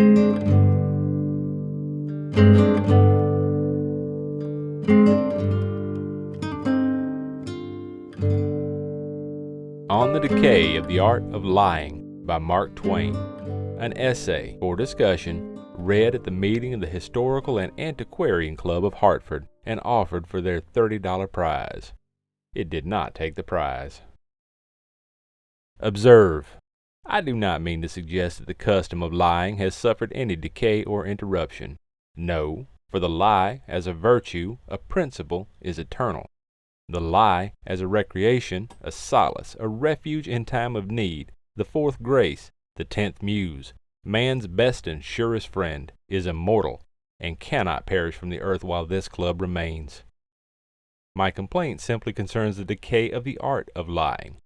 On the Decay of the Art of Lying by Mark Twain, an essay for discussion read at the meeting of the Historical and Antiquarian Club of Hartford and offered for their $30 prize. It did not take the prize. Observe, I do not mean to suggest that the custom of lying has suffered any decay or interruption. No, for the lie as a virtue, a principle, is eternal. The lie as a recreation, a solace, a refuge in time of need, the fourth grace, the 10th muse, man's best and surest friend, is immortal, and cannot perish from the earth while this club remains. My complaint simply concerns the decay of the art of lying.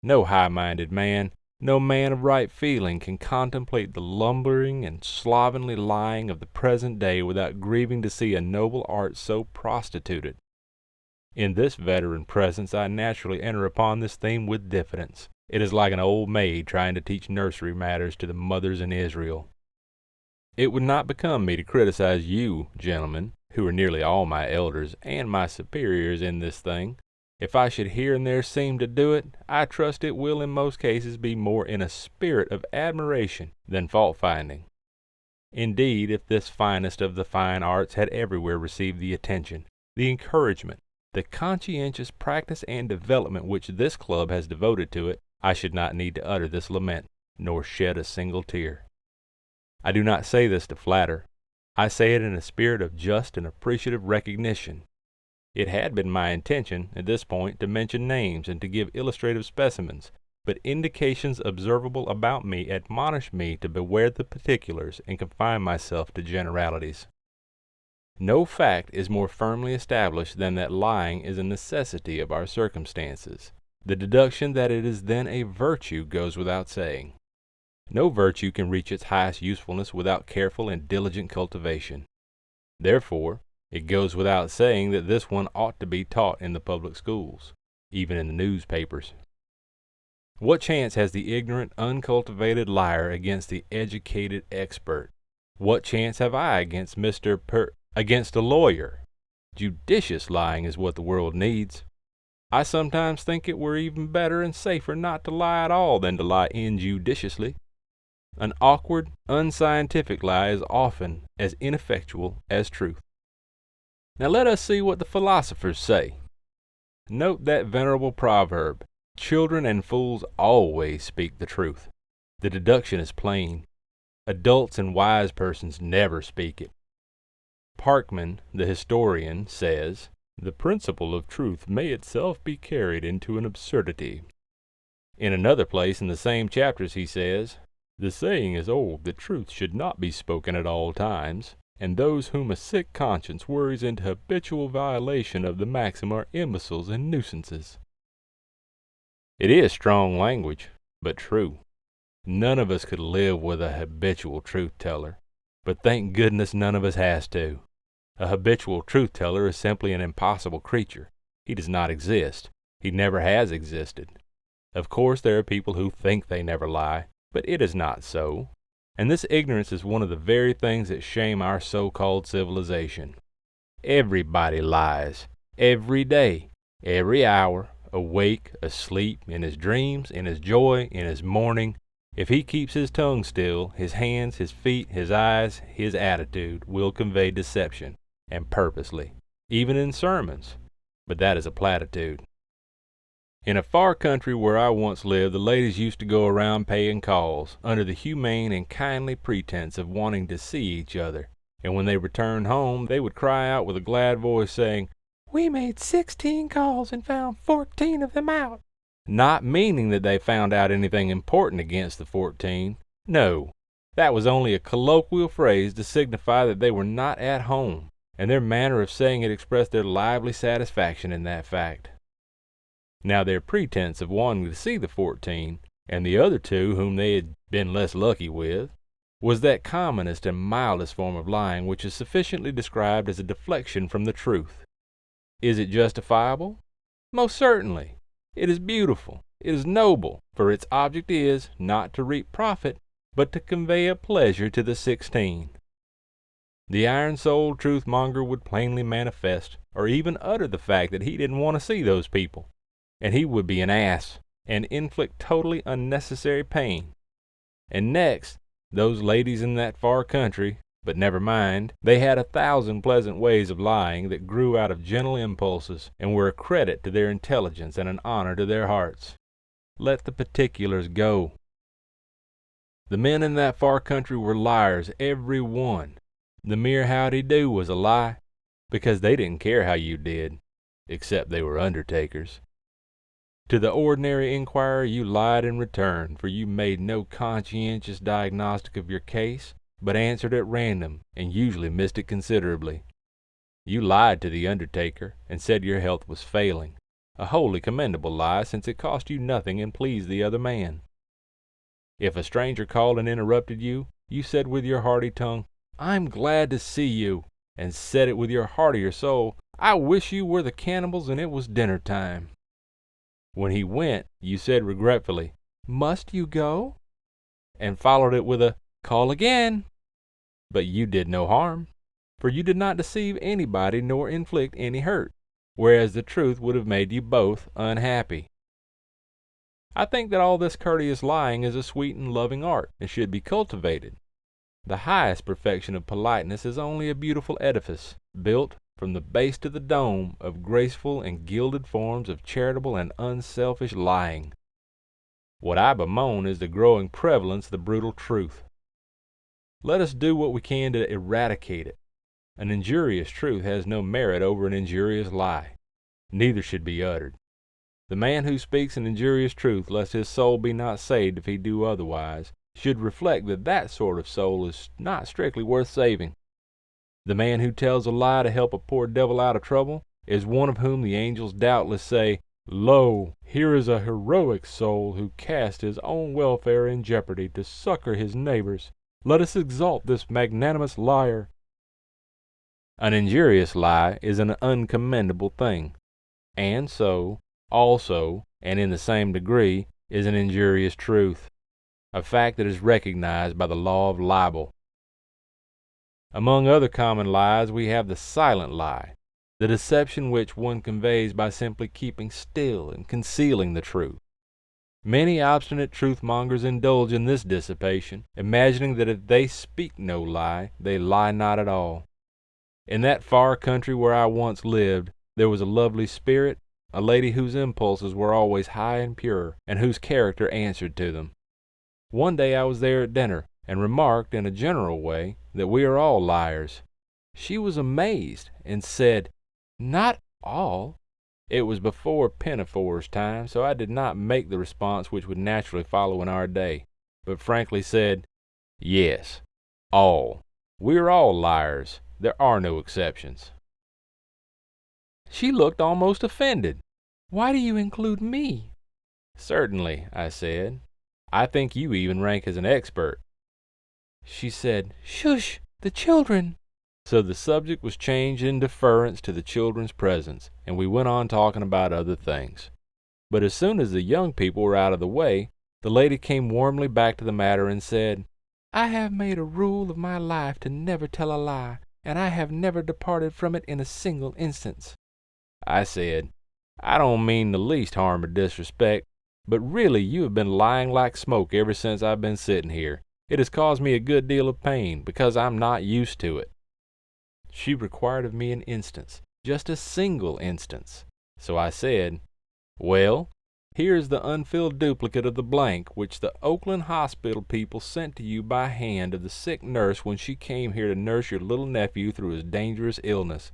No high-minded man, no man of right feeling can contemplate the lumbering and slovenly lying of the present day without grieving to see a noble art so prostituted. In this veteran presence I naturally enter upon this theme with diffidence. It is like an old maid trying to teach nursery matters to the mothers in Israel. It would not become me to criticize you, gentlemen, who are nearly all my elders and my superiors in this thing. If I should here and there seem to do it, I trust it will in most cases be more in a spirit of admiration than fault-finding. Indeed, if this finest of the fine arts had everywhere received the attention, the encouragement, the conscientious practice and development which this club has devoted to it, I should not need to utter this lament, nor shed a single tear. I do not say this to flatter. I say it in a spirit of just and appreciative recognition. It had been my intention, at this point, to mention names and to give illustrative specimens, but indications observable about me admonish me to beware the particulars and confine myself to generalities. No fact is more firmly established than that lying is a necessity of our circumstances. The deduction that it is then a virtue goes without saying. No virtue can reach its highest usefulness without careful and diligent cultivation. Therefore, it goes without saying that this one ought to be taught in the public schools, even in the newspapers. What chance has the ignorant, uncultivated liar against the educated expert? What chance have I against against a lawyer? Judicious lying is what the world needs. I sometimes think it were even better and safer not to lie at all than to lie injudiciously. An awkward, unscientific lie is often as ineffectual as truth. Now let us see what the philosophers say. Note that venerable proverb, "Children and fools always speak the truth." The deduction is plain. Adults and wise persons never speak it. Parkman, the historian, says, "The principle of truth may itself be carried into an absurdity." In another place in the same chapters he says, "The saying is old that truth should not be spoken at all times, and those whom a sick conscience worries into habitual violation of the maxim are imbeciles and nuisances." It is strong language, but true. None of us could live with a habitual truth-teller, but thank goodness none of us has to. A habitual truth-teller is simply an impossible creature. He does not exist. He never has existed. Of course there are people who think they never lie, but it is not so. And this ignorance is one of the very things that shame our so-called civilization. Everybody lies, every day, every hour, awake, asleep, in his dreams, in his joy, in his mourning. If he keeps his tongue still, his hands, his feet, his eyes, his attitude will convey deception, and purposely, even in sermons. But that is a platitude. In a far country where I once lived, the ladies used to go around paying calls, under the humane and kindly pretense of wanting to see each other, and when they returned home, they would cry out with a glad voice, saying, "We made 16 calls and found 14 of them out." Not meaning that they found out anything important against the 14. No, that was only a colloquial phrase to signify that they were not at home, and their manner of saying it expressed their lively satisfaction in that fact. Now their pretense of wanting to see the 14, and the other 2 whom they had been less lucky with, was that commonest and mildest form of lying which is sufficiently described as a deflection from the truth. Is it justifiable? Most certainly. It is beautiful, it is noble, for its object is, not to reap profit, but to convey a pleasure to the 16. The iron-souled truth-monger would plainly manifest, or even utter the fact that he didn't want to see those people, and he would be an ass, and inflict totally unnecessary pain. And next, those ladies in that far country, but never mind, they had 1,000 pleasant ways of lying that grew out of gentle impulses, and were a credit to their intelligence and an honor to their hearts. Let the particulars go. The men in that far country were liars, every one. The mere howdy-do was a lie, because they didn't care how you did, except they were undertakers. To the ordinary inquirer you lied in return, for you made no conscientious diagnostic of your case, but answered at random, and usually missed it considerably. You lied to the undertaker, and said your health was failing, a wholly commendable lie, since it cost you nothing and pleased the other man. If a stranger called and interrupted you, you said with your hearty tongue, "I'm glad to see you," and said it with your heartier soul, "I wish you were the cannibals and it was dinner time." When he went, you said regretfully, "Must you go?" and followed it with a "Call again." But you did no harm, for you did not deceive anybody nor inflict any hurt, whereas the truth would have made you both unhappy. I think that all this courteous lying is a sweet and loving art, and should be cultivated. The highest perfection of politeness is only a beautiful edifice, built, from the base to the dome, of graceful and gilded forms of charitable and unselfish lying. What I bemoan is the growing prevalence of the brutal truth. Let us do what we can to eradicate it. An injurious truth has no merit over an injurious lie. Neither should be uttered. The man who speaks an injurious truth, lest his soul be not saved if he do otherwise, should reflect that that sort of soul is not strictly worth saving. The man who tells a lie to help a poor devil out of trouble is one of whom the angels doubtless say, "Lo, here is a heroic soul who cast his own welfare in jeopardy to succor his neighbors. Let us exalt this magnanimous liar." An injurious lie is an uncommendable thing, and so, also, and in the same degree, is an injurious truth, a fact that is recognized by the law of libel. Among other common lies we have the silent lie, the deception which one conveys by simply keeping still and concealing the truth. Many obstinate truth-mongers indulge in this dissipation, imagining that if they speak no lie, they lie not at all. In that far country where I once lived, there was a lovely spirit, a lady whose impulses were always high and pure, and whose character answered to them. One day I was there at dinner, and remarked in a general way that we are all liars. She was amazed, and said, "Not all." It was before Pinafore's time, so I did not make the response which would naturally follow in our day, but frankly said, "Yes, all. We are all liars. There are no exceptions." She looked almost offended. "Why do you include me?" "Certainly," I said. "I think you even rank as an expert." She said, "Shush, the children." So the subject was changed in deference to the children's presence, and we went on talking about other things. But as soon as the young people were out of the way, the lady came warmly back to the matter and said, "I have made a rule of my life to never tell a lie, and I have never departed from it in a single instance." I said, "I don't mean the least harm or disrespect, but really you have been lying like smoke ever since I've been sitting here. It has caused me a good deal of pain, because I'm not used to it." She required of me an instance, just a single instance. So I said, "Well, here is the unfilled duplicate of the blank which the Oakland hospital people sent to you by hand of the sick nurse when she came here to nurse your little nephew through his dangerous illness.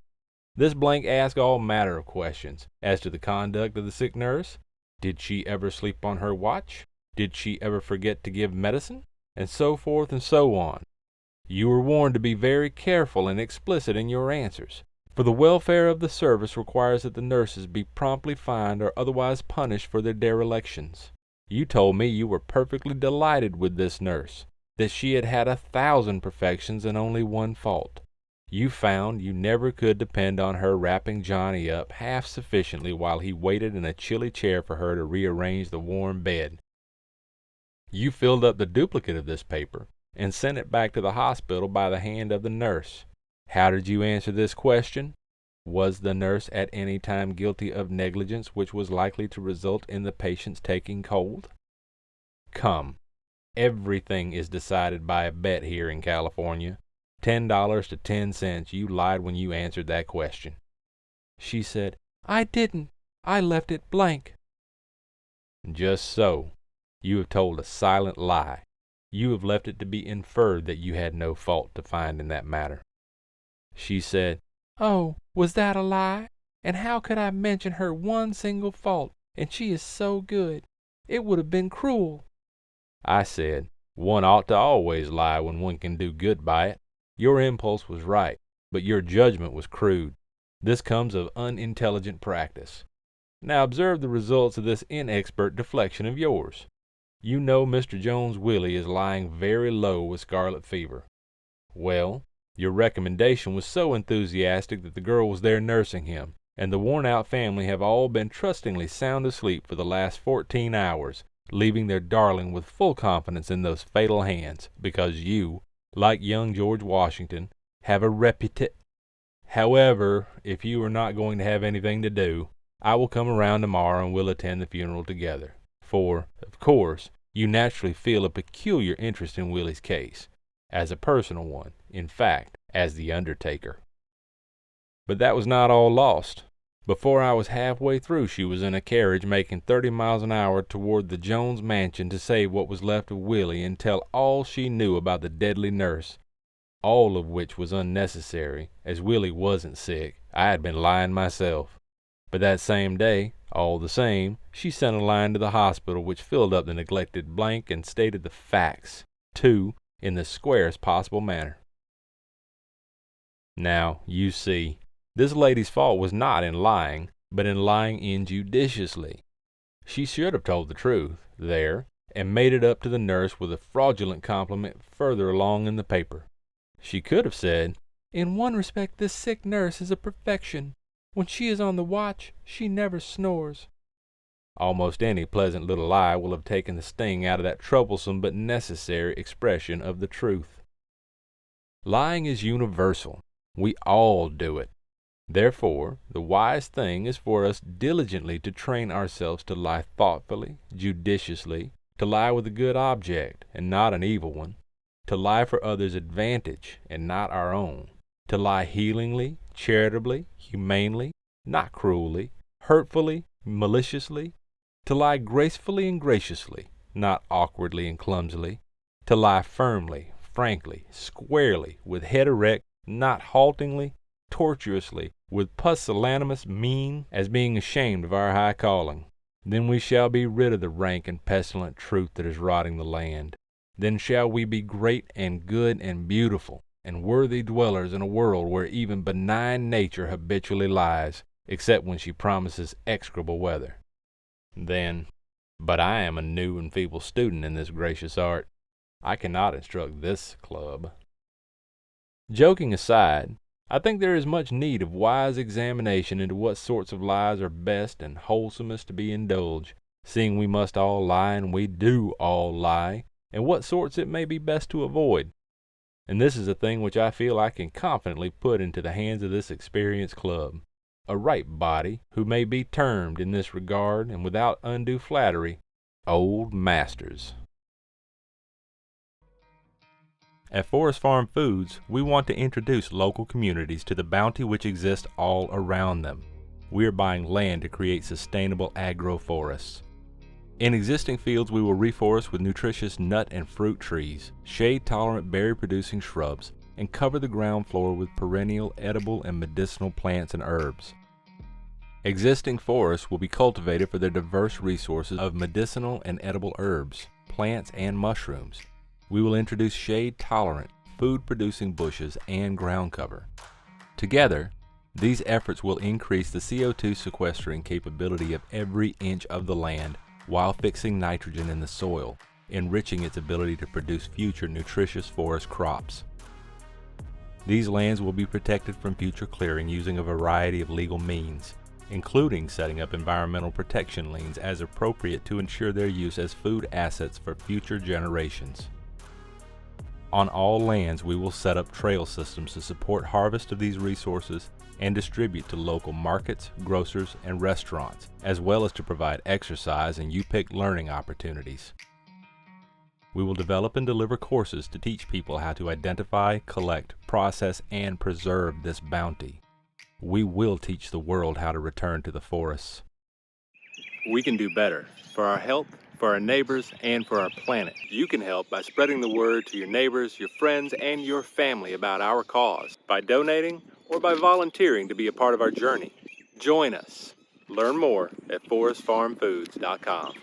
This blank asks all manner of questions as to the conduct of the sick nurse. Did she ever sleep on her watch? Did she ever forget to give medicine? And so forth and so on. You were warned to be very careful and explicit in your answers, for the welfare of the service requires that the nurses be promptly fined or otherwise punished for their derelictions. You told me you were perfectly delighted with this nurse, that she had had 1,000 perfections and only one fault. You found you never could depend on her wrapping Johnny up half sufficiently while he waited in a chilly chair for her to rearrange the warm bed. You filled up the duplicate of this paper and sent it back to the hospital by the hand of the nurse. How did you answer this question? Was the nurse at any time guilty of negligence which was likely to result in the patient's taking cold? Come, everything is decided by a bet here in California. $10 to 10 cents you lied when you answered that question. She said, I didn't. I left it blank. Just so. You have told a silent lie. You have left it to be inferred that you had no fault to find in that matter. She said, Oh, was that a lie? And how could I mention her one single fault, and she is so good? It would have been cruel. I said, one ought to always lie when one can do good by it. Your impulse was right, but your judgment was crude. This comes of unintelligent practice. Now observe the results of this inexpert deflection of yours. You know Mr. Jones Willie is lying very low with scarlet fever. Well, your recommendation was so enthusiastic that the girl was there nursing him, and the worn-out family have all been trustingly sound asleep for the last 14 hours, leaving their darling with full confidence in those fatal hands, because you, like young George Washington, have a reputation. However, if you are not going to have anything to do, I will come around tomorrow and we'll attend the funeral together. For, of course, you naturally feel a peculiar interest in Willie's case, as a personal one, in fact, as the undertaker. But that was not all lost. Before I was halfway through, she was in a carriage making 30 miles an hour toward the Jones mansion to save what was left of Willie and tell all she knew about the deadly nurse, all of which was unnecessary, as Willie wasn't sick. I had been lying myself. But that same day, all the same, she sent a line to the hospital which filled up the neglected blank and stated the facts, too, in the squarest possible manner. Now, you see, this lady's fault was not in lying, but in lying injudiciously. She should have told the truth there, and made it up to the nurse with a fraudulent compliment further along in the paper. She could have said, In one respect this sick nurse is a perfection. When she is on the watch, she never snores. Almost any pleasant little lie will have taken the sting out of that troublesome but necessary expression of the truth. Lying is universal. We all do it. Therefore, the wise thing is for us diligently to train ourselves to lie thoughtfully, judiciously, to lie with a good object and not an evil one, to lie for others' advantage and not our own, to lie healingly, charitably, humanely, not cruelly, hurtfully, maliciously, to lie gracefully and graciously, not awkwardly and clumsily, to lie firmly, frankly, squarely, with head erect, not haltingly, tortuously, with pusillanimous mien, as being ashamed of our high calling. Then we shall be rid of the rank and pestilent truth that is rotting the land. Then shall we be great and good and beautiful, and worthy dwellers in a world where even benign nature habitually lies, except when she promises execrable weather. Then, but I am a new and feeble student in this gracious art. I cannot instruct this club. Joking aside, I think there is much need of wise examination into what sorts of lies are best and wholesomest to be indulged, seeing we must all lie and we do all lie, and what sorts it may be best to avoid. And this is a thing which I feel I can confidently put into the hands of this experienced club, a ripe body who may be termed in this regard, and without undue flattery, old masters. At Forest Farm Foods, we want to introduce local communities to the bounty which exists all around them. We are buying land to create sustainable agroforests. In existing fields, we will reforest with nutritious nut and fruit trees, shade-tolerant berry-producing shrubs, and cover the ground floor with perennial, edible, and medicinal plants and herbs. Existing forests will be cultivated for their diverse resources of medicinal and edible herbs, plants, and mushrooms. We will introduce shade-tolerant, food-producing bushes and ground cover. Together, these efforts will increase the CO2 sequestering capability of every inch of the land while fixing nitrogen in the soil, enriching its ability to produce future nutritious forest crops. These lands will be protected from future clearing using a variety of legal means. including setting up environmental protection liens as appropriate to ensure their use as food assets for future generations. On all lands, we will set up trail systems to support harvest of these resources and distribute to local markets, grocers, and restaurants, as well as to provide exercise and U-Pick learning opportunities. We will develop and deliver courses to teach people how to identify, collect, process, and preserve this bounty. We will teach the world how to return to the forests. We can do better for our health, for our neighbors, and for our planet. You can help by spreading the word to your neighbors, your friends, and your family about our cause, by donating or by volunteering to be a part of our journey. Join us. Learn more at forestfarmfoods.com.